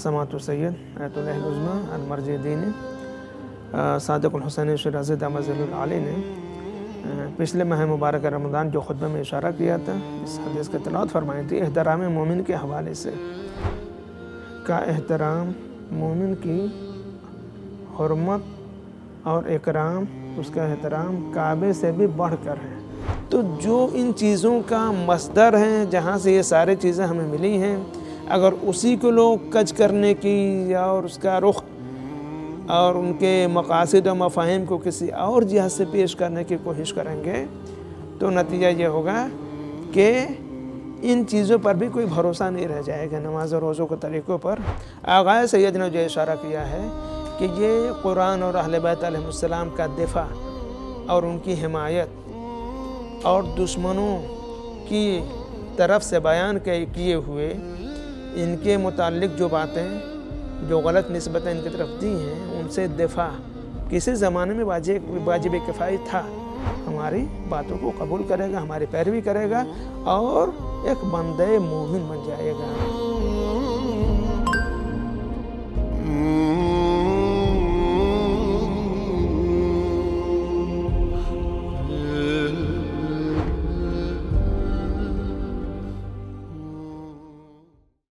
समातु Syed Ayatollah उज़्मा अल-मर्जी दीनी सादिक़ुल हुसैन शिराज़ी दामज़िल आली ने पिछले माह मुबारक रमज़ान जो खुतबे में इशारा किया था, इस हदीस की तिलावत फरमाई थी। एहतराम मोमिन के हवाले से का एहतराम मोमिन की हुर्मत और इकराम, उसका एहतराम काबे से भी बढ़कर है। तो जो इन चीज़ों का मस्दर है, जहाँ से ये सारी चीज़ें हमें मिली हैं, अगर उसी को लोग कज करने की और उसका रुख और उनके मकासद और मफ़ाहिम को किसी और जिहत से पेश करने की कोशिश करेंगे तो नतीजा ये होगा कि इन चीज़ों पर भी कोई भरोसा नहीं रह जाएगा। नमाज और रोज़ों के तरीक़ों पर आग़ाज़ सैयद ने जो इशारा किया है कि ये कुरान और अहले बैत अलैहिमुस्सलाम का दिफा और उनकी हिमायत और दुश्मनों की तरफ से बयान किए हुए इनके मुताल्लिक़ जो बातें, जो गलत निस्बतें इनकी तरफ दी हैं, उनसे दिफा किसी ज़माने में वाजिब किफ़ाई था। हमारी बातों को कबूल करेगा, हमारी पैरवी करेगा और एक बंदे मोमिन बन जाएगा।